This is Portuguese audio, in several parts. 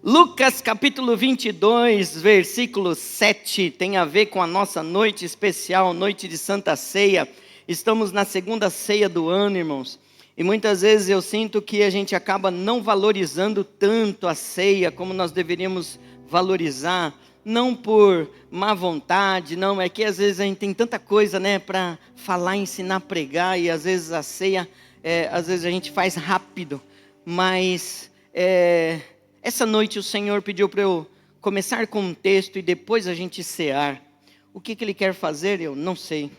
Lucas capítulo 22, versículo 7, tem a ver com a nossa noite especial, noite de Santa Ceia. Estamos na segunda ceia do ano, irmãos. E muitas vezes eu sinto que a gente acaba não valorizando tanto a ceia como nós deveríamos valorizar. Não por má vontade, não, é que às vezes a gente tem tanta coisa, para falar, ensinar, pregar. E às vezes a ceia, às vezes a gente faz rápido, mas... Essa noite o Senhor pediu para eu começar com um texto e depois a gente cear. O que Ele quer fazer, eu não sei.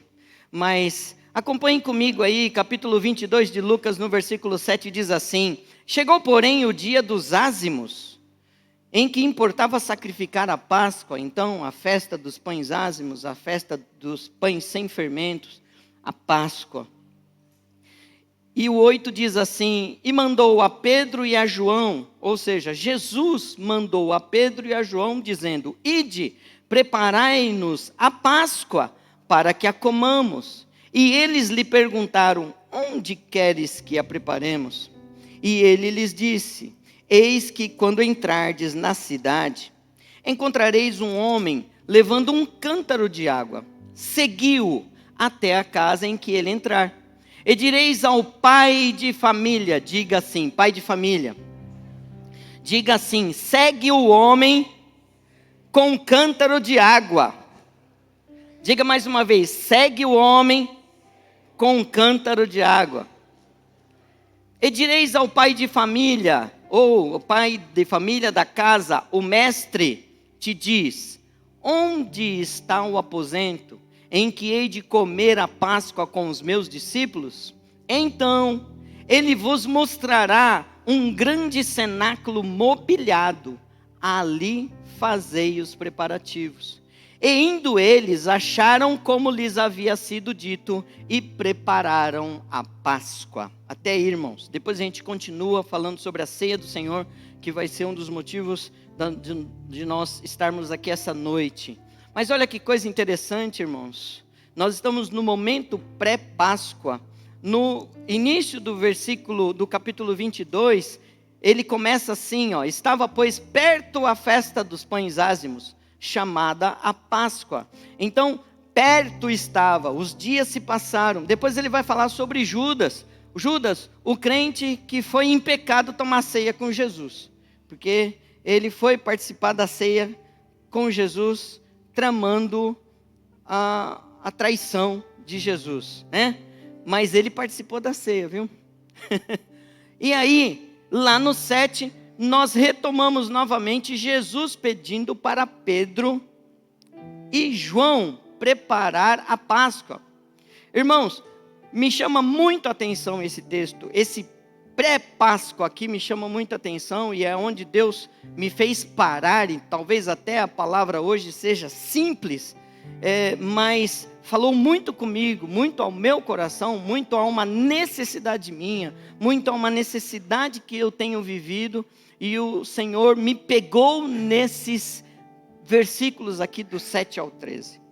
Mas acompanhem comigo aí, capítulo 22 de Lucas, no versículo 7, diz assim: Chegou, porém, o dia dos ázimos, em que importava sacrificar a Páscoa. Então, a festa dos pães ázimos, a festa dos pães sem fermentos, a Páscoa. E o 8 diz assim: E mandou a Pedro e a João, ou seja, Jesus mandou a Pedro e a João, dizendo: Ide, preparai-nos a Páscoa, para que a comamos. E eles lhe perguntaram: Onde queres que a preparemos? E ele lhes disse: Eis que quando entrardes na cidade, encontrareis um homem levando um cântaro de água. Segui-o até a casa em que ele entrar. E direis ao pai de família, diga assim, pai de família, diga assim: segue o homem com um cântaro de água. Diga mais uma vez: segue o homem com um cântaro de água. E direis ao pai de família, ou o pai de família da casa, o mestre te diz: onde está o aposento em que hei de comer a Páscoa com os meus discípulos? Então ele vos mostrará um grande cenáculo mobiliado, ali fazei os preparativos. E indo eles, acharam como lhes havia sido dito, e prepararam a Páscoa. Até aí, irmãos, depois a gente continua falando sobre a ceia do Senhor, que vai ser um dos motivos de nós estarmos aqui essa noite. Mas olha que coisa interessante, irmãos. Nós estamos no momento pré-Páscoa. No início do versículo do capítulo 22, ele começa assim, Estava, pois, perto a festa dos pães ázimos, chamada a Páscoa. Então, perto estava, os dias se passaram. Depois ele vai falar sobre Judas. Judas, o crente que foi em pecado tomar ceia com Jesus. Porque ele foi participar da ceia com Jesus, tramando a traição de Jesus, Mas ele participou da ceia, viu? E aí, lá no 7, nós retomamos novamente Jesus pedindo para Pedro e João preparar a Páscoa. Irmãos, me chama muito a atenção esse texto, esse pré-Páscoa aqui me chama muita atenção, e é onde Deus me fez parar, e talvez até a palavra hoje seja simples, mas falou muito comigo, muito ao meu coração, muito a uma necessidade minha, muito a uma necessidade que eu tenho vivido, e o Senhor me pegou nesses versículos aqui do 7 ao 13.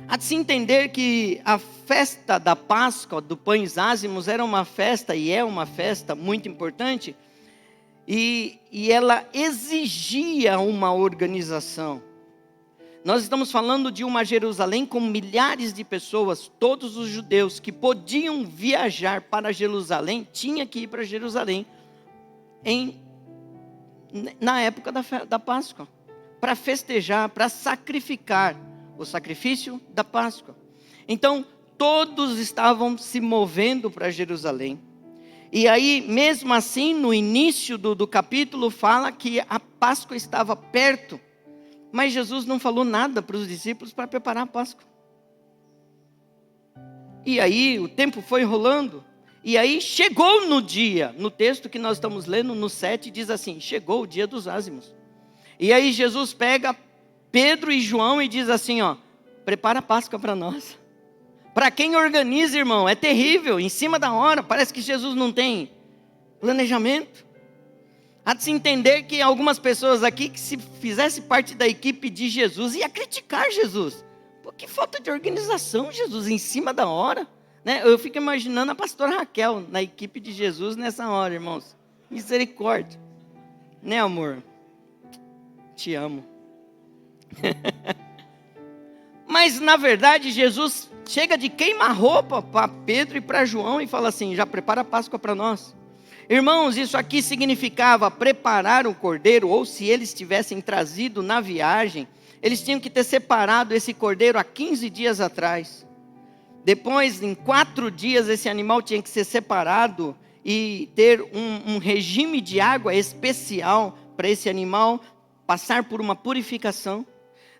Há de se entender que a festa da Páscoa, do Pães Ázimos, era uma festa, e é uma festa muito importante, e ela exigia uma organização. Nós estamos falando de uma Jerusalém com milhares de pessoas. Todos os judeus que podiam viajar para Jerusalém, tinham que ir para Jerusalém na época da Páscoa, para festejar, para sacrificar o sacrifício da Páscoa. Então, todos estavam se movendo para Jerusalém. E aí, mesmo assim, no início do capítulo, fala que a Páscoa estava perto. Mas Jesus não falou nada para os discípulos para preparar a Páscoa. E aí, o tempo foi rolando. E aí, chegou no dia, no texto que nós estamos lendo, no 7, diz assim: chegou o dia dos ázimos. E aí, Jesus pega Pedro e João e diz assim, prepara a Páscoa para nós. Para quem organiza, irmão, é terrível, em cima da hora, parece que Jesus não tem planejamento. Há de se entender que algumas pessoas aqui, que se fizesse parte da equipe de Jesus, ia criticar Jesus. Pô, que falta de organização, Jesus, em cima da hora. Eu fico imaginando a pastora Raquel na equipe de Jesus nessa hora, irmãos. Misericórdia. Né, amor? Te amo. Mas, na verdade, Jesus chega de queima-roupa para Pedro e para João e fala assim: já prepara a Páscoa para nós. Irmãos, isso aqui significava preparar o cordeiro, ou se eles tivessem trazido na viagem, eles tinham que ter separado esse cordeiro há 15 dias atrás. Depois, em 4 dias, esse animal tinha que ser separado e ter um regime de água especial para esse animal passar por uma purificação.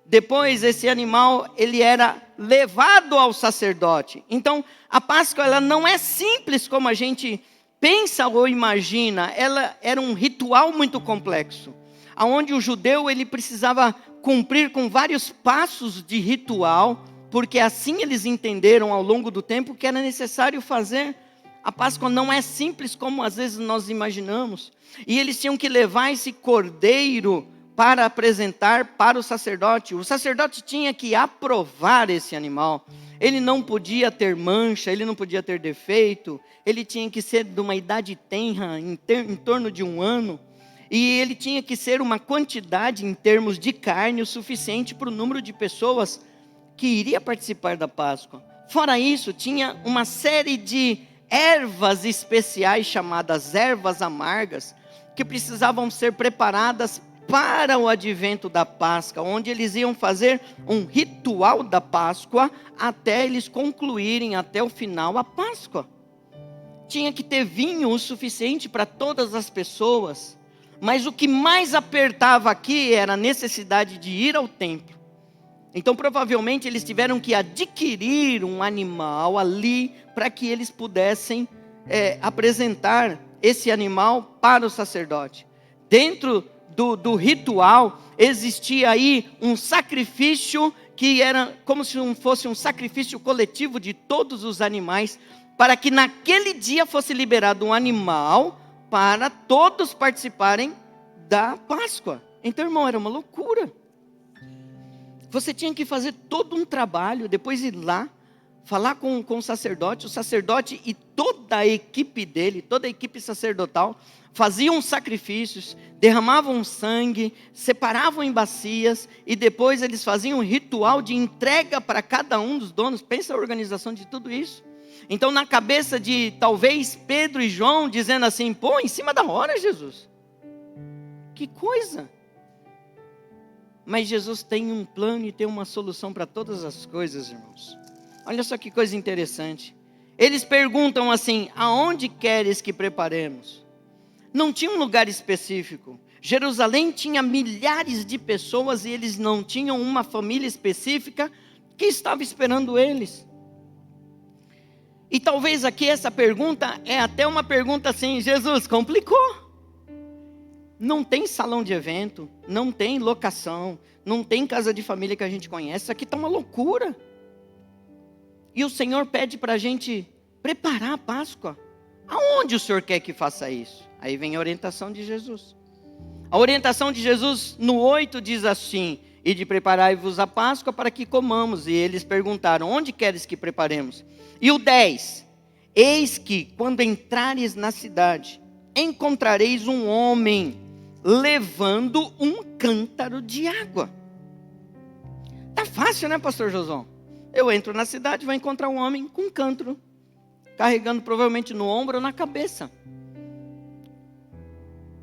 Depois, esse animal, ele era levado ao sacerdote. Então, a Páscoa, ela não é simples como a gente pensa ou imagina. Ela era um ritual muito complexo, onde o judeu, ele precisava cumprir com vários passos de ritual, porque assim eles entenderam ao longo do tempo que era necessário fazer. A Páscoa não é simples como às vezes nós imaginamos. E eles tinham que levar esse cordeiro para apresentar para o sacerdote. O sacerdote tinha que aprovar esse animal. Ele não podia ter mancha, ele não podia ter defeito. Ele tinha que ser de uma idade tenra, em torno de 1 ano. E ele tinha que ser uma quantidade em termos de carne o suficiente para o número de pessoas que iria participar da Páscoa. Fora isso, tinha uma série de ervas especiais chamadas ervas amargas, que precisavam ser preparadas para o advento da Páscoa, onde eles iam fazer um ritual da Páscoa até eles concluírem até o final a Páscoa. Tinha que ter vinho o suficiente para todas as pessoas, mas o que mais apertava aqui era a necessidade de ir ao templo. Então provavelmente eles tiveram que adquirir um animal ali para que eles pudessem apresentar esse animal para o sacerdote. Dentro do ritual existia aí um sacrifício que era como se fosse um sacrifício coletivo de todos os animais, para que naquele dia fosse liberado um animal para todos participarem da Páscoa. Então, irmão, era uma loucura. Você tinha que fazer todo um trabalho, depois ir lá, falar com o sacerdote e toda a equipe dele, toda a equipe sacerdotal, faziam sacrifícios, derramavam sangue, separavam em bacias, e depois eles faziam um ritual de entrega para cada um dos donos. Pensa a organização de tudo isso. Então, na cabeça de talvez Pedro e João, dizendo assim: pô, em cima da hora, Jesus, que coisa. Mas Jesus tem um plano e tem uma solução para todas as coisas, irmãos. Olha só que coisa interessante. Eles perguntam assim: aonde queres que preparemos? Não tinha um lugar específico. Jerusalém tinha milhares de pessoas e eles não tinham uma família específica que estava esperando eles. E talvez aqui essa pergunta é até uma pergunta assim: Jesus, complicou. Não tem salão de evento, não tem locação, não tem casa de família que a gente conhece. Isso aqui está uma loucura. E o Senhor pede para a gente preparar a Páscoa. Aonde o Senhor quer que faça isso? Aí vem a orientação de Jesus. A orientação de Jesus no 8 diz assim: e de preparai-vos a Páscoa para que comamos. E eles perguntaram: onde queres que preparemos? E o 10: eis que quando entrares na cidade, encontrareis um homem levando um cântaro de água. Tá fácil, né, pastor Josão? Eu entro na cidade, vou encontrar um homem com um cântaro, carregando provavelmente no ombro ou na cabeça.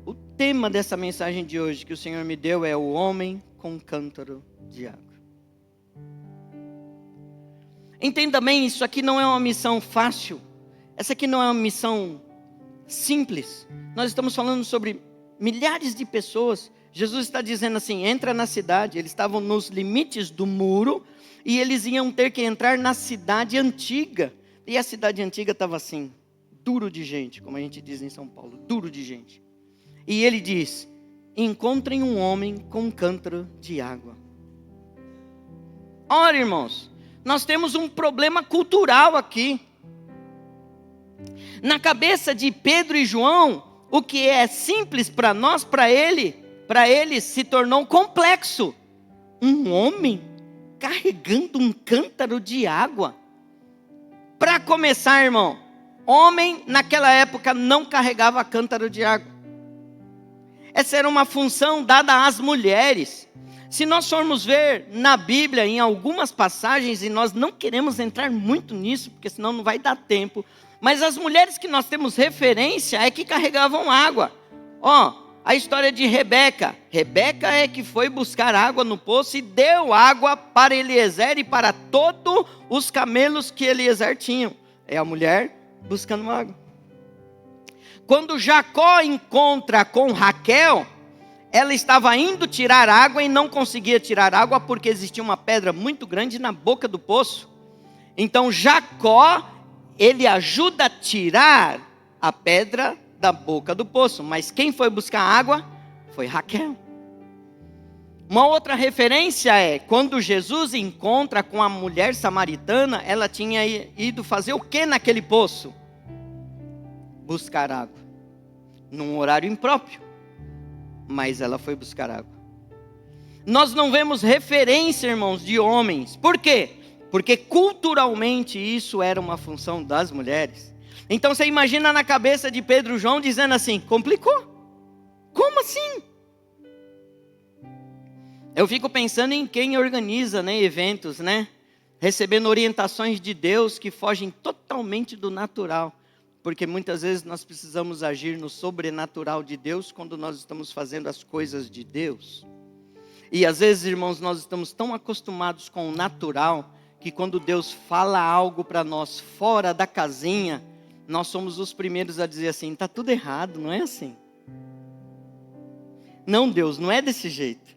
O tema dessa mensagem de hoje que o Senhor me deu é o homem com um cântaro de água. Entenda bem, isso aqui não é uma missão fácil. Essa aqui não é uma missão simples. Nós estamos falando sobre milhares de pessoas. Jesus está dizendo assim: entra na cidade. Eles estavam nos limites do muro e eles iam ter que entrar na cidade antiga. E a cidade antiga estava assim, duro de gente, como a gente diz em São Paulo, duro de gente. E ele diz: encontrem um homem com um cântaro de água. Ora, irmãos, nós temos um problema cultural aqui. Na cabeça de Pedro e João, o que é simples para nós, para eles se tornou complexo. Um homem carregando um cântaro de água. Para começar, irmão, homem naquela época não carregava cântaro de água. Essa era uma função dada às mulheres. Se nós formos ver na Bíblia, em algumas passagens, e nós não queremos entrar muito nisso, porque senão não vai dar tempo, mas as mulheres que nós temos referência é que carregavam água. A história de Rebeca. Rebeca é que foi buscar água no poço e deu água para Eliezer e para todos os camelos que Eliezer tinham. É a mulher buscando água. Quando Jacó encontra com Raquel, ela estava indo tirar água e não conseguia tirar água porque existia uma pedra muito grande na boca do poço. Então Jacó, ele ajuda a tirar a pedra da boca do poço. Mas quem foi buscar água foi Raquel. Uma outra referência é quando Jesus encontra com a mulher samaritana, ela tinha ido fazer o que naquele poço? Buscar água. Num horário impróprio. Mas ela foi buscar água. Nós não vemos referência, irmãos, de homens. Por quê? Porque culturalmente isso era uma função das mulheres. Então você imagina na cabeça de Pedro e João dizendo assim: complicou? Como assim? Eu fico pensando em quem organiza, eventos, recebendo orientações de Deus que fogem totalmente do natural. Porque muitas vezes nós precisamos agir no sobrenatural de Deus quando nós estamos fazendo as coisas de Deus. E às vezes, irmãos, nós estamos tão acostumados com o natural que quando Deus fala algo para nós fora da casinha, nós somos os primeiros a dizer assim: está tudo errado, não é assim? Não, Deus, não é desse jeito.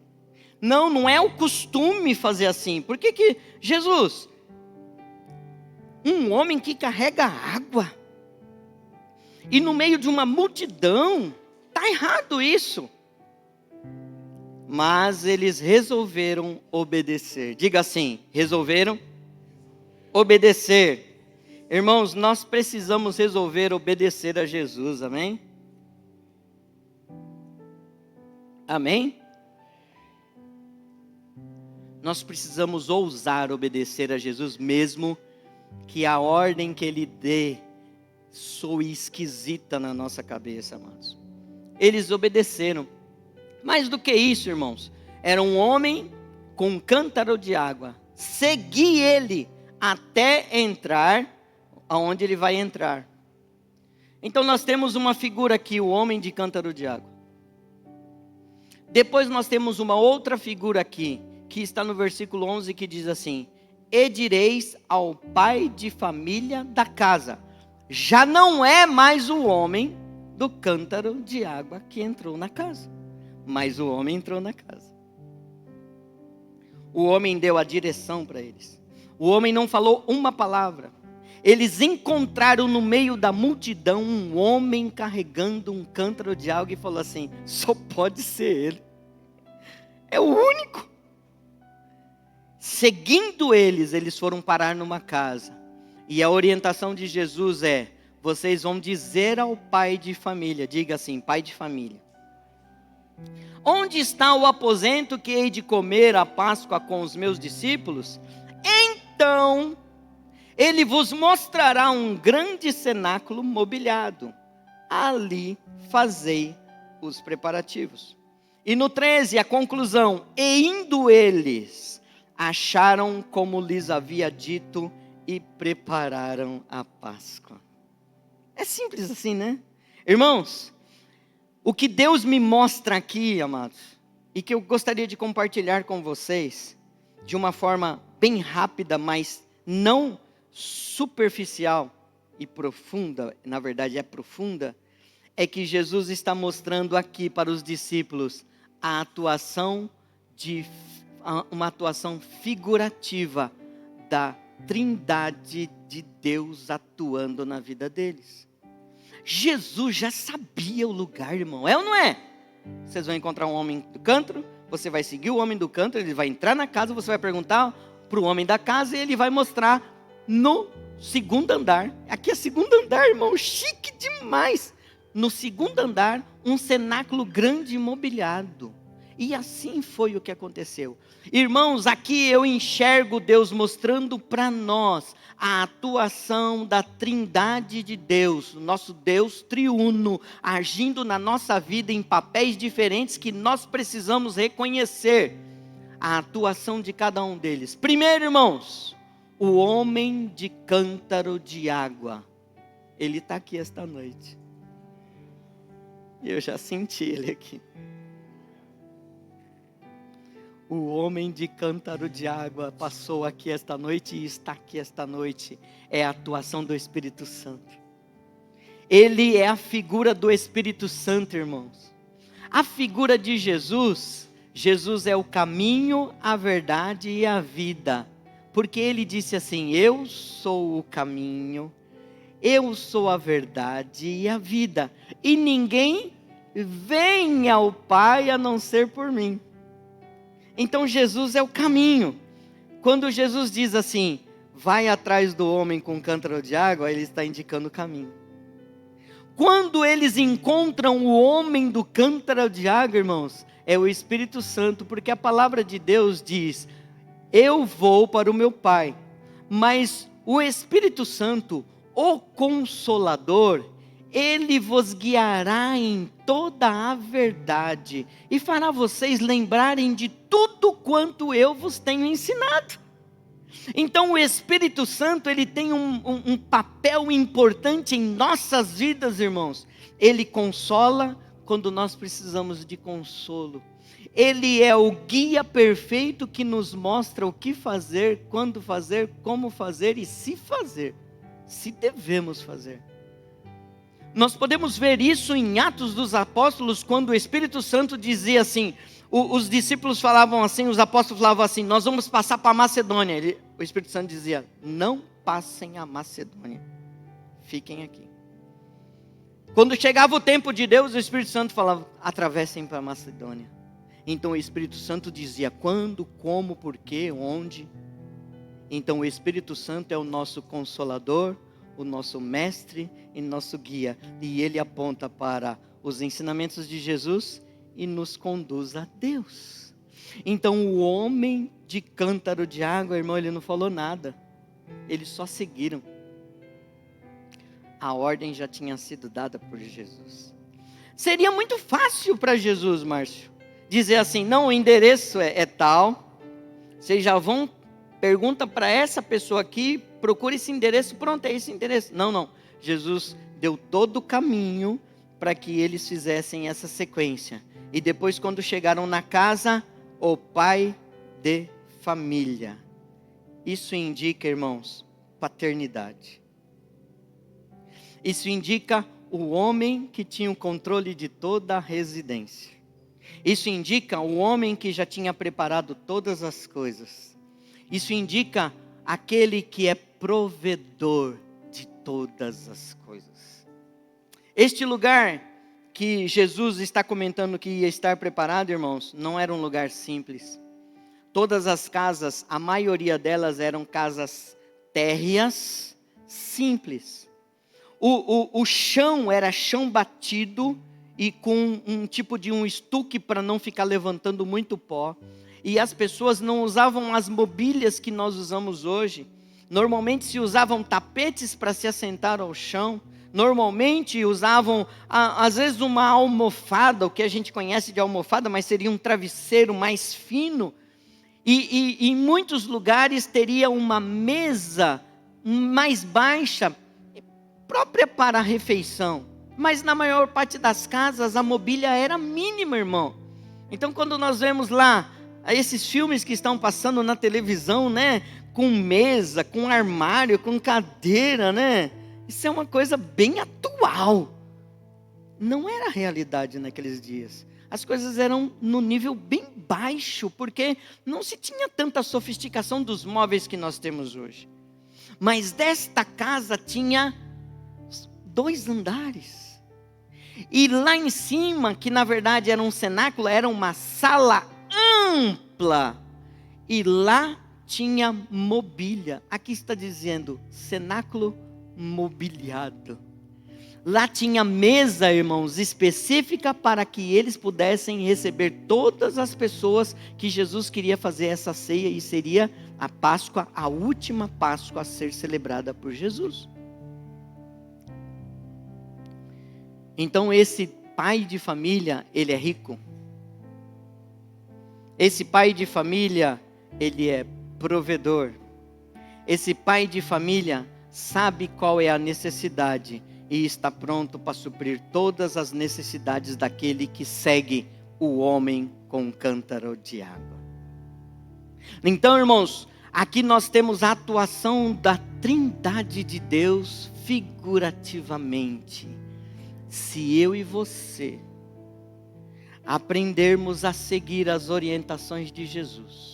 Não é o costume fazer assim. Por que Jesus, um homem que carrega água, e no meio de uma multidão, está errado isso. Mas eles resolveram obedecer. Diga assim: resolveram obedecer. Irmãos, nós precisamos resolver obedecer a Jesus, amém? Amém? Nós precisamos ousar obedecer a Jesus, mesmo que a ordem que Ele dê soe esquisita na nossa cabeça, amados. Eles obedeceram. Mais do que isso, irmãos, era um homem com um cântaro de água. Segui ele até entrar aonde ele vai entrar. Então nós temos uma figura aqui, o homem de cântaro de água. Depois nós temos uma outra figura aqui, que está no versículo 11, que diz assim: e direis ao pai de família da casa. Já não é mais o homem do cântaro de água que entrou na casa, mas o homem entrou na casa. O homem deu a direção para eles. O homem não falou uma palavra. Eles encontraram no meio da multidão um homem carregando um cântaro de água e falou assim: só pode ser ele. É o único. Seguindo eles foram parar numa casa. E a orientação de Jesus é: vocês vão dizer ao pai de família, diga assim, pai de família: onde está o aposento que hei de comer a Páscoa com os meus discípulos? Então ele vos mostrará um grande cenáculo mobiliado. Ali fazei os preparativos. E no 13, a conclusão: e indo eles, acharam como lhes havia dito e prepararam a Páscoa. É simples assim, né? Irmãos, o que Deus me mostra aqui, amados, e que eu gostaria de compartilhar com vocês, de uma forma bem rápida, mas não superficial e profunda, na verdade é profunda, é que Jesus está mostrando aqui para os discípulos uma atuação figurativa da Trindade de Deus atuando na vida deles. Jesus já sabia o lugar, irmão, é ou não é? Vocês vão encontrar um homem do cântaro, você vai seguir o homem do cântaro, ele vai entrar na casa, você vai perguntar para o homem da casa e ele vai mostrar no segundo andar. Aqui é segundo andar, irmão, chique demais. No segundo andar, um cenáculo grande imobiliado. E assim foi o que aconteceu. Irmãos, aqui eu enxergo Deus mostrando para nós a atuação da Trindade de Deus, nosso Deus triuno, agindo na nossa vida em papéis diferentes que nós precisamos reconhecer a atuação de cada um deles. Primeiro, irmãos, o homem de cântaro de água. Ele está aqui esta noite. Eu já senti ele aqui. O homem de cântaro de água passou aqui esta noite e está aqui esta noite. É a atuação do Espírito Santo. Ele é a figura do Espírito Santo, irmãos. A figura de Jesus, Jesus é o caminho, a verdade e a vida. Porque ele disse assim: eu sou o caminho, eu sou a verdade e a vida. E ninguém vem ao Pai a não ser por mim. Então Jesus é o caminho. Quando Jesus diz assim, vai atrás do homem com cântaro de água, ele está indicando o caminho. Quando eles encontram o homem do cântaro de água, irmãos, é o Espírito Santo, porque a palavra de Deus diz, eu vou para o meu Pai, mas o Espírito Santo, o Consolador, ele vos guiará em toda a verdade e fará vocês lembrarem de tudo quanto eu vos tenho ensinado. Então o Espírito Santo, ele tem um papel importante em nossas vidas, irmãos. Ele consola quando nós precisamos de consolo. Ele é o guia perfeito que nos mostra o que fazer, quando fazer, como fazer e se fazer, se devemos fazer. Nós podemos ver isso em Atos dos Apóstolos, quando o Espírito Santo dizia assim, os discípulos falavam assim, os apóstolos falavam assim, nós vamos passar para a Macedônia. O Espírito Santo dizia, não passem a Macedônia, fiquem aqui. Quando chegava o tempo de Deus, o Espírito Santo falava, atravessem para a Macedônia. Então o Espírito Santo dizia, quando, como, porquê, onde. Então o Espírito Santo é o nosso consolador, o nosso mestre e nosso guia, e ele aponta para os ensinamentos de Jesus e nos conduz a Deus. Então o homem de cântaro de água, irmão, ele não falou nada, eles só seguiram. A ordem já tinha sido dada por Jesus. Seria muito fácil para Jesus, Márcio, dizer assim, não, o endereço é tal, vocês já vão, pergunta para essa pessoa aqui, procure esse endereço, pronto, é esse endereço. Não, Jesus deu todo o caminho para que eles fizessem essa sequência. E depois, quando chegaram na casa, o pai de família. Isso indica, irmãos, paternidade. Isso indica o homem que tinha o controle de toda a residência. Isso indica o homem que já tinha preparado todas as coisas. Isso indica aquele que é provedor de todas as coisas. Este lugar que Jesus está comentando que ia estar preparado, irmãos, não era um lugar simples. Todas as casas, a maioria delas eram casas térreas, simples. O chão era chão batido e com um tipo de um estuque para não ficar levantando muito pó. E as pessoas não usavam as mobílias que nós usamos hoje. Normalmente se usavam tapetes para se assentar ao chão. Normalmente usavam, às vezes, uma almofada, o que a gente conhece de almofada, mas seria um travesseiro mais fino. E em muitos lugares teria uma mesa mais baixa, própria para a refeição. Mas na maior parte das casas a mobília era mínima, irmão. Então quando nós vemos lá esses filmes que estão passando na televisão, né, com mesa, com armário, com cadeira, né, isso é uma coisa bem atual. Não era a realidade naqueles dias. As coisas eram no nível bem baixo, porque não se tinha tanta sofisticação dos móveis que nós temos hoje. Mas desta casa tinha 2 andares. E lá em cima, que na verdade era um cenáculo, era uma sala ampla. E lá tinha mobília. Aqui está dizendo cenáculo mobiliado. Lá tinha mesa, irmãos, específica para que eles pudessem receber todas as pessoas que Jesus queria fazer essa ceia, e seria a Páscoa, a última Páscoa a ser celebrada por Jesus. Então esse pai de família, ele é rico. Esse pai de família, ele é provedor. Esse pai de família sabe qual é a necessidade e está pronto para suprir todas as necessidades daquele que segue o homem com um cântaro de água. Então, irmãos, aqui nós temos a atuação da Trindade de Deus figurativamente. Se eu e você aprendermos a seguir as orientações de Jesus,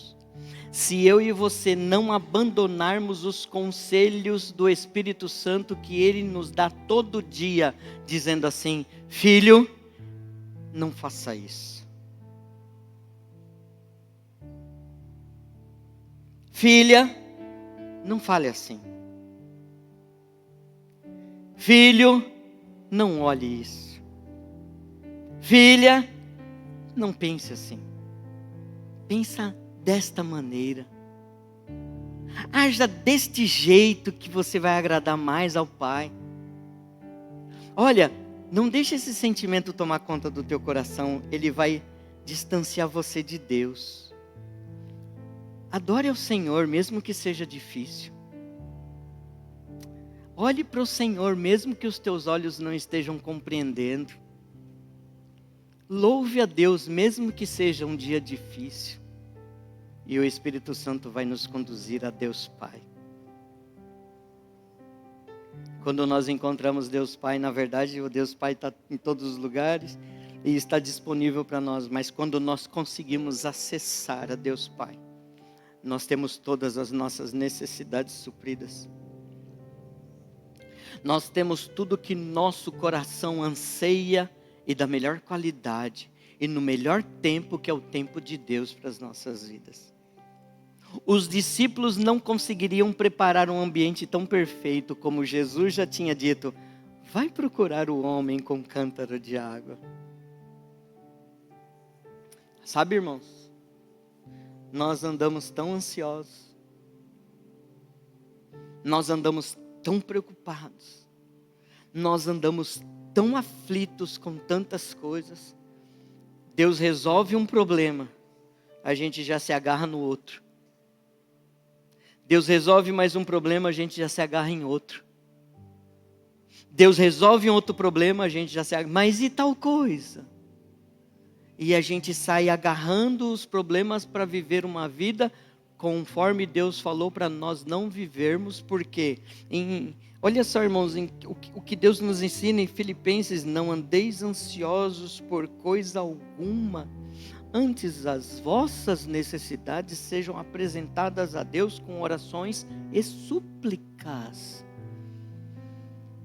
se eu e você não abandonarmos os conselhos do Espírito Santo que Ele nos dá todo dia, dizendo assim: filho, não faça isso. Filha, não fale assim. Filho, não olhe isso. Filha, não pense assim. Pensa desta maneira. Haja deste jeito que você vai agradar mais ao Pai. Olha, não deixe esse sentimento tomar conta do teu coração. Ele vai distanciar você de Deus. Adore ao Senhor, mesmo que seja difícil. Olhe para o Senhor, mesmo que os teus olhos não estejam compreendendo. Louve a Deus, mesmo que seja um dia difícil. E o Espírito Santo vai nos conduzir a Deus Pai. Quando nós encontramos Deus Pai, na verdade, o Deus Pai está em todos os lugares e está disponível para nós. Mas quando nós conseguimos acessar a Deus Pai, nós temos todas as nossas necessidades supridas. Nós temos tudo que nosso coração anseia e da melhor qualidade e no melhor tempo, que é o tempo de Deus para as nossas vidas. Os discípulos não conseguiriam preparar um ambiente tão perfeito como Jesus já tinha dito: vai procurar o homem com cântaro de água. Sabe, irmãos, nós andamos tão ansiosos, nós andamos tão preocupados, nós andamos tão aflitos com tantas coisas. Deus resolve um problema, a gente já se agarra no outro. Deus resolve mais um problema, a gente já se agarra em outro. Deus resolve um outro problema, a gente já se agarra, mas e tal coisa? E a gente sai agarrando os problemas para viver uma vida conforme Deus falou para nós não vivermos, porque olha só, irmãos, o que Deus nos ensina em Filipenses: não andeis ansiosos por coisa alguma, antes as vossas necessidades sejam apresentadas a Deus com orações e súplicas.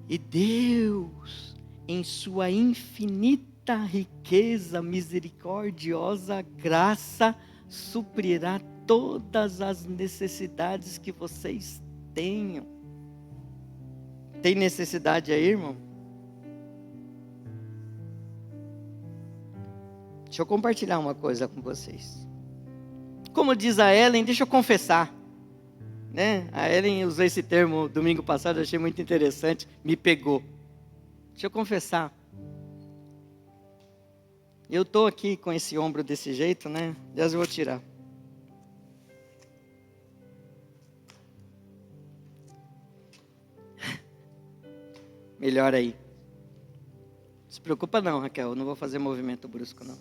E Deus, em sua infinita riqueza, misericordiosa graça, suprirá todas as necessidades que vocês tenham. Tem necessidade aí, irmão? Deixa eu compartilhar uma coisa com vocês. Como diz a Ellen, deixa eu confessar. Né? A Ellen usou esse termo domingo passado, eu achei muito interessante, me pegou. Deixa eu confessar. Eu estou aqui com esse ombro desse jeito, né? Aliás, eu vou tirar. Melhor aí. Não se preocupa não, Raquel, eu não vou fazer movimento brusco não.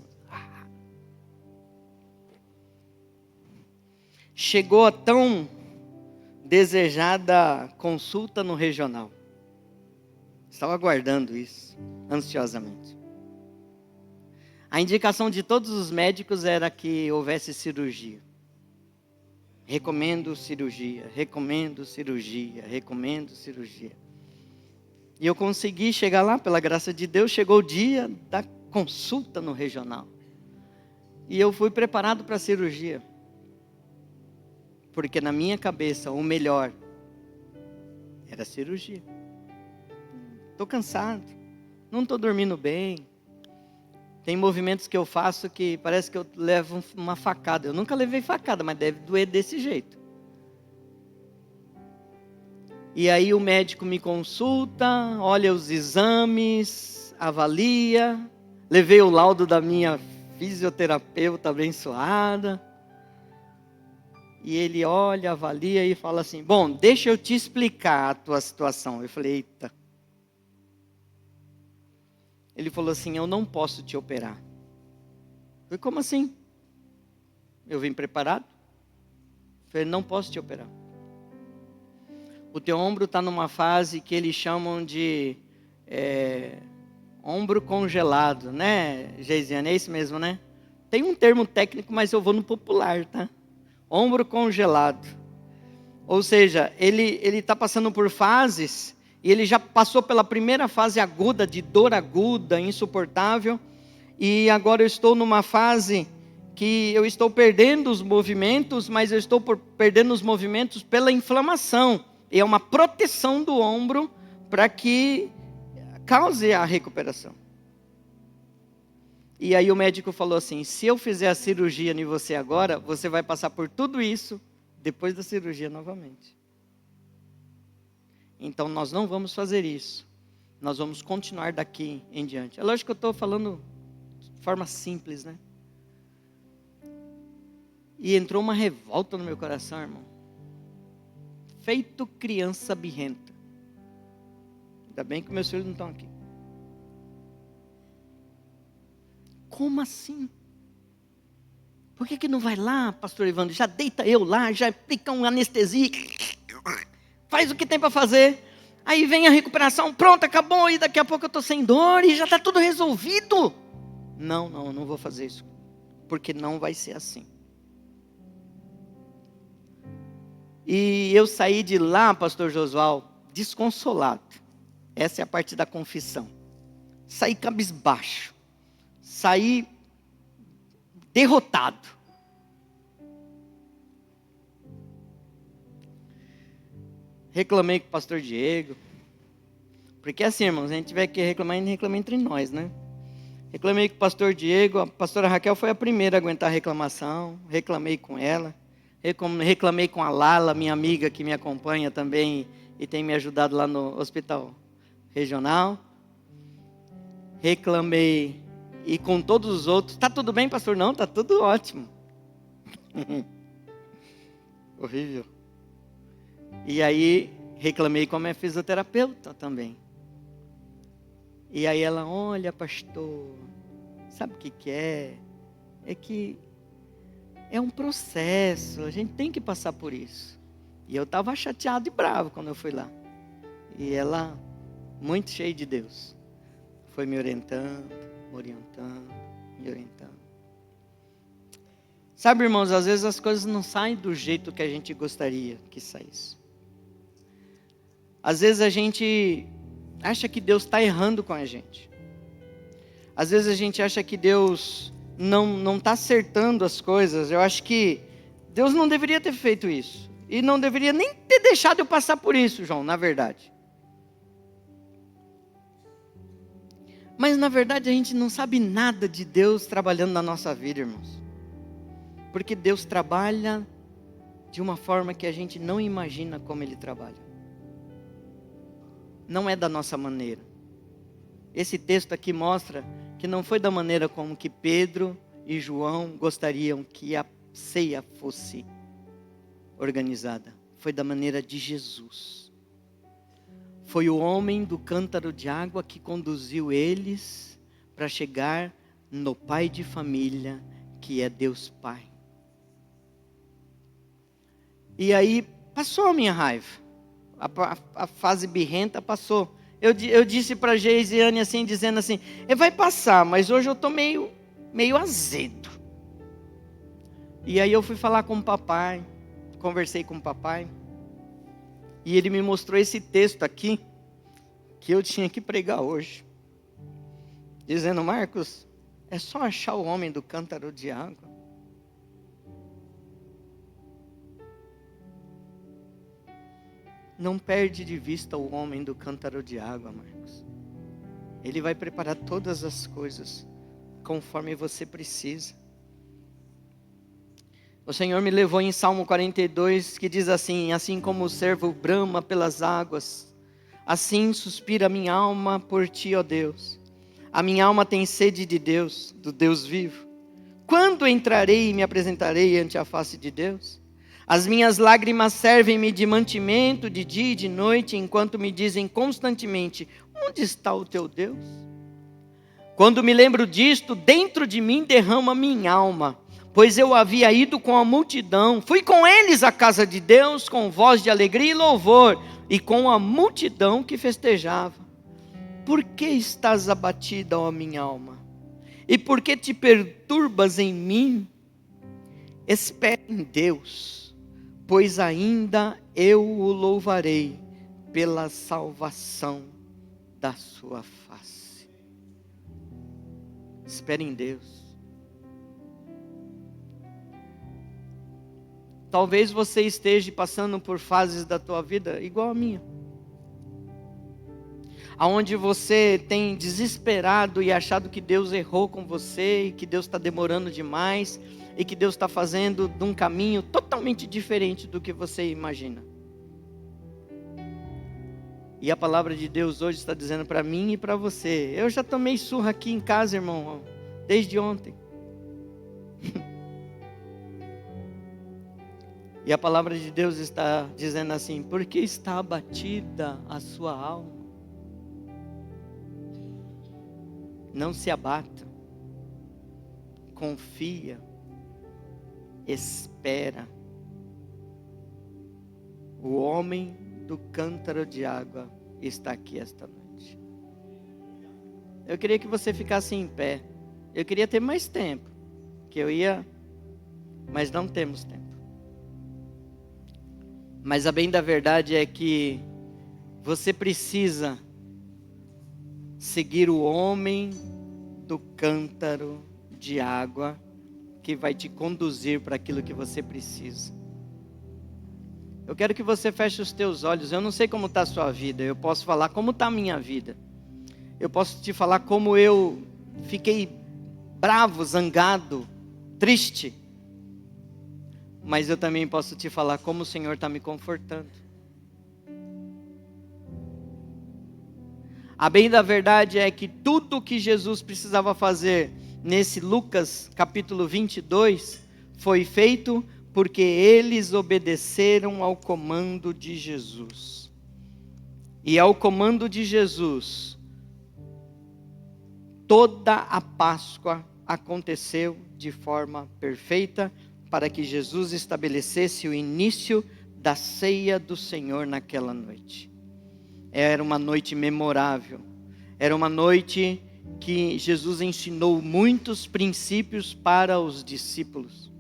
Chegou a tão desejada consulta no regional. Estava aguardando isso, ansiosamente. A indicação de todos os médicos era que houvesse cirurgia. Recomendo cirurgia, recomendo cirurgia, recomendo cirurgia. E eu consegui chegar lá, pela graça de Deus, chegou o dia da consulta no regional. E eu fui preparado para a cirurgia. Porque na minha cabeça, o melhor era a cirurgia. estou cansado, não estou dormindo bem. Tem movimentos que eu faço que parece que eu levo uma facada. Eu nunca levei facada, mas deve doer desse jeito. E aí o médico me consulta, olha os exames, avalia. Levei o laudo da minha fisioterapeuta abençoada. E ele olha, avalia e fala assim, bom, deixa eu te explicar a tua situação. Eu falei, eita. Ele falou assim, eu não posso te operar. Eu falei, como assim? Eu vim preparado? Eu falei, não posso te operar. O teu ombro está numa fase que eles chamam de ombro congelado, né, Geisiane? É isso mesmo, né? Tem um termo técnico, mas eu vou no popular, tá? Ombro congelado. Ou seja, ele está passando por fases, e ele já passou pela primeira fase aguda, de dor aguda, insuportável, e agora eu estou numa fase que eu estou perdendo os movimentos, mas eu estou perdendo os movimentos pela inflamação. E é uma proteção do ombro para que cause a recuperação. E aí o médico falou assim, se eu fizer a cirurgia em você agora, você vai passar por tudo isso depois da cirurgia novamente. Então nós não vamos fazer isso. Nós vamos continuar daqui em diante. É lógico que eu estou falando de forma simples, né? E entrou uma revolta no meu coração, irmão. Feito criança birrenta. Ainda bem que meus filhos não estão aqui. Como assim? Por que não vai lá, pastor Evandro? Já deita eu lá, já aplica um anestesia. Faz o que tem para fazer. Aí vem a recuperação, pronto, acabou. E daqui a pouco eu estou sem dor e já está tudo resolvido. Não vou fazer isso. Porque não vai ser assim. E eu saí de lá, pastor Josual, desconsolado. Essa é a parte da confissão. Saí cabisbaixo. Saí derrotado. Reclamei com o pastor Diego. Porque assim, irmãos, a gente tiver que reclamar, a gente reclama entre nós, né? Reclamei com o pastor Diego. A pastora Raquel foi a primeira a aguentar a reclamação. Reclamei com ela. Reclamei com a Lala, minha amiga que me acompanha também e tem me ajudado lá no hospital regional. Reclamei e com todos os outros. Tá tudo bem, pastor? Não, tá tudo ótimo. Horrível. E aí reclamei com a minha fisioterapeuta também. E aí ela, olha, pastor, sabe o que é? É que é um processo, a gente tem que passar por isso. E eu estava chateado e bravo quando eu fui lá. E ela, muito cheia de Deus, foi me orientando. Sabe, irmãos, às vezes as coisas não saem do jeito que a gente gostaria que saísse. Às vezes a gente acha que Deus está errando com a gente. Às vezes a gente acha que Deus não está acertando as coisas. Eu acho que Deus não deveria ter feito isso. E não deveria nem ter deixado eu passar por isso, João, na verdade. Mas na verdade a gente não sabe nada de Deus trabalhando na nossa vida, irmãos. Porque Deus trabalha de uma forma que a gente não imagina como Ele trabalha. Não é da nossa maneira. Esse texto aqui mostra que não foi da maneira como que Pedro e João gostariam que a ceia fosse organizada. Foi da maneira de Jesus. Foi o homem do cântaro de água que conduziu eles para chegar no pai de família, que é Deus Pai. E aí passou a minha raiva. A fase birrenta passou. Eu disse para Geisiane assim, dizendo assim, vai passar, mas hoje eu estou meio azedo. E aí eu fui falar com o papai, conversei com o papai, e ele me mostrou esse texto aqui, que eu tinha que pregar hoje. Dizendo, Marcos, é só achar o homem do cântaro de água. Não perde de vista o homem do cântaro de água, Marcos. Ele vai preparar todas as coisas conforme você precisa. O Senhor me levou em Salmo 42, que diz assim: assim como o servo brama pelas águas, assim suspira a minha alma por ti, ó Deus. A minha alma tem sede de Deus, do Deus vivo. Quando entrarei e me apresentarei ante a face de Deus? As minhas lágrimas servem-me de mantimento de dia e de noite, enquanto me dizem constantemente: onde está o teu Deus? Quando me lembro disto, dentro de mim derrama minha alma, pois eu havia ido com a multidão, fui com eles à casa de Deus, com voz de alegria e louvor, e com a multidão que festejava. Por que estás abatida, ó minha alma? E por que te perturbas em mim? Espere em Deus, pois ainda eu o louvarei pela salvação da sua face. Espere em Deus. Talvez você esteja passando por fases da tua vida igual a minha, aonde você tem desesperado e achado que Deus errou com você, e que Deus está demorando demais, e que Deus está fazendo de um caminho totalmente diferente do que você imagina. E a palavra de Deus hoje está dizendo para mim e para você: eu já tomei surra aqui em casa, irmão, desde ontem. E a palavra de Deus está dizendo assim: por que está abatida a sua alma? Não se abata, confia, espera. O homem do cântaro de água está aqui esta noite. Eu queria que você ficasse em pé. Eu queria ter mais tempo, mas não temos tempo. Mas a bem da verdade é que você precisa seguir o homem do cântaro de água, que vai te conduzir para aquilo que você precisa. Eu quero que você feche os teus olhos. Eu não sei como está a sua vida. Eu posso falar como está a minha vida. Eu posso te falar como eu fiquei bravo, zangado, triste. Mas eu também posso te falar como o Senhor está me confortando. A bem da verdade é que tudo o que Jesus precisava fazer nesse Lucas capítulo 22 foi feito porque eles obedeceram ao comando de Jesus. E ao comando de Jesus, toda a Páscoa aconteceu de forma perfeita, para que Jesus estabelecesse o início da ceia do Senhor naquela noite. Era uma noite memorável. Era uma noite que Jesus ensinou muitos princípios para os discípulos.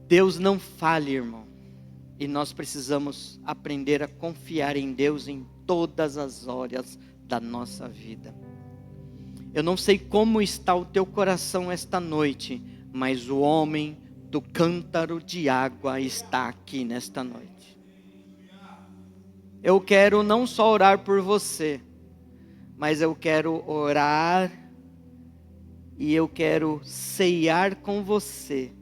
Deus não falha, irmão. E nós precisamos aprender a confiar em Deus em todas as horas da nossa vida. Eu não sei como está o teu coração esta noite, mas o homem do cântaro de água está aqui nesta noite. Eu quero não só orar por você, mas eu quero orar e eu quero ceiar com você,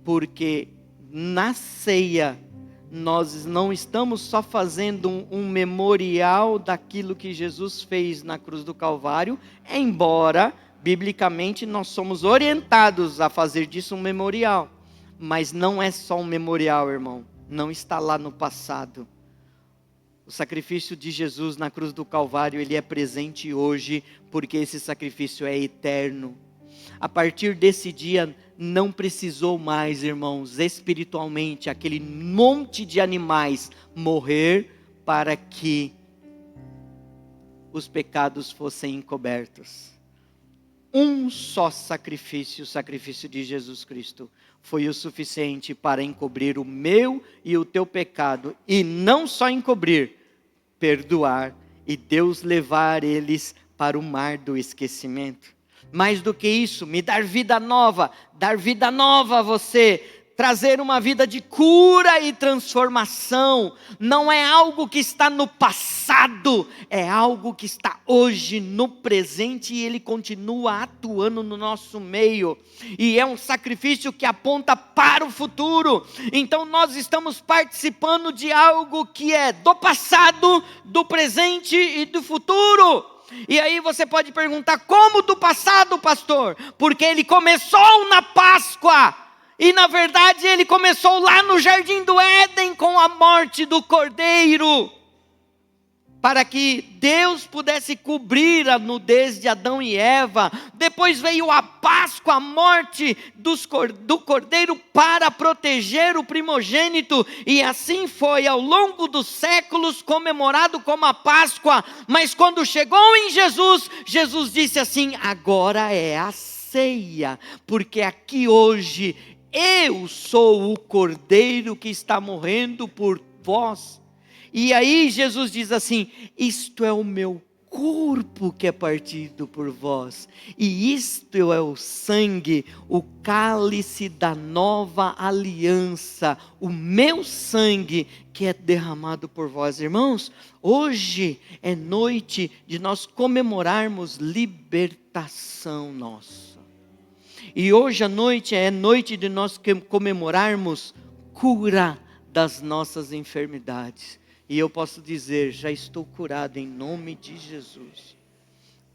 porque na ceia nós não estamos só fazendo um memorial daquilo que Jesus fez na cruz do Calvário, embora biblicamente nós somos orientados a fazer disso um memorial, mas não é só um memorial, irmão, não está lá no passado. O sacrifício de Jesus na cruz do Calvário, ele é presente hoje, porque esse sacrifício é eterno. A partir desse dia, não precisou mais, irmãos, espiritualmente, aquele monte de animais morrer para que os pecados fossem encobertos. Um só sacrifício, o sacrifício de Jesus Cristo, foi o suficiente para encobrir o meu e o teu pecado. E não só encobrir, perdoar. E Deus levar eles para o mar do esquecimento. Mais do que isso, me dar vida nova a você. trazer uma vida de cura e transformação. Não é algo que está no passado, é algo que está hoje, no presente, e Ele continua atuando no nosso meio. E é um sacrifício que aponta para o futuro. Então nós estamos participando de algo que é do passado, do presente e do futuro. E aí você pode perguntar: como do passado, pastor? Porque ele começou na Páscoa. E na verdade ele começou lá no Jardim do Éden com a morte do Cordeiro, para que Deus pudesse cobrir a nudez de Adão e Eva. Depois veio a Páscoa, a morte do Cordeiro para proteger o primogênito. E assim foi ao longo dos séculos comemorado como a Páscoa. Mas quando chegou em Jesus, Jesus disse assim: agora é a ceia, porque aqui hoje eu sou o Cordeiro que está morrendo por vós. E aí Jesus diz assim: isto é o meu corpo que é partido por vós, e isto é o sangue, o cálice da nova aliança, o meu sangue que é derramado por vós. Irmãos, hoje é noite de nós comemorarmos libertação nossa. E hoje à noite é noite de nós comemorarmos cura das nossas enfermidades. E eu posso dizer: já estou curado em nome de Jesus.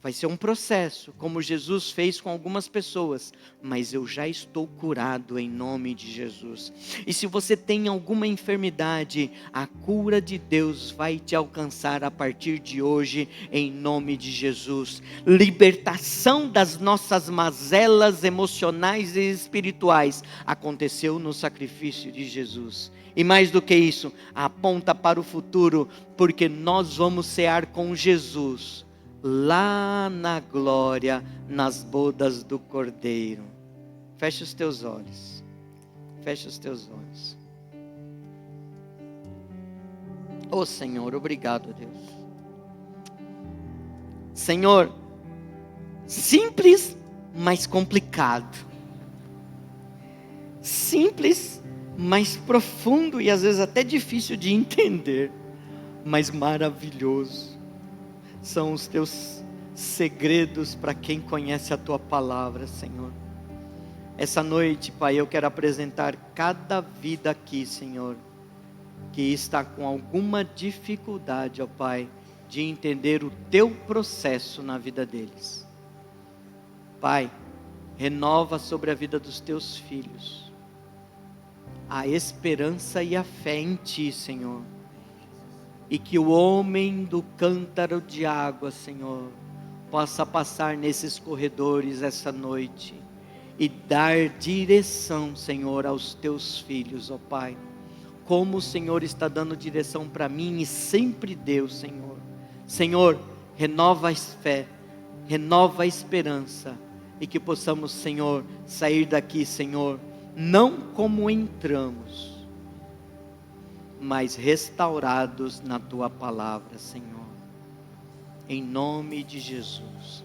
Vai ser um processo, como Jesus fez com algumas pessoas, mas eu já estou curado em nome de Jesus. E se você tem alguma enfermidade, a cura de Deus vai te alcançar a partir de hoje, em nome de Jesus. Libertação das nossas mazelas emocionais e espirituais aconteceu no sacrifício de Jesus. E mais do que isso, aponta para o futuro, porque nós vamos cear com Jesus lá na glória, nas bodas do Cordeiro. Fecha os teus olhos. Fecha os teus olhos. Oh Senhor, obrigado, Deus. Senhor, simples, mas complicado. Simples, mas profundo e às vezes até difícil de entender, mas maravilhoso. São os teus segredos para quem conhece a tua palavra, Senhor. Essa noite, Pai, eu quero apresentar cada vida aqui, Senhor, que está com alguma dificuldade, ó Pai, de entender o teu processo na vida deles. Pai, renova sobre a vida dos teus filhos a esperança e a fé em Ti, Senhor. E que o homem do cântaro de água, Senhor, possa passar nesses corredores essa noite e dar direção, Senhor, aos teus filhos, ó Pai. Como o Senhor está dando direção para mim e sempre deu, Senhor. Senhor, renova a fé, renova a esperança, e que possamos, Senhor, sair daqui, Senhor, não como entramos, mas restaurados na Tua palavra, Senhor. Em nome de Jesus.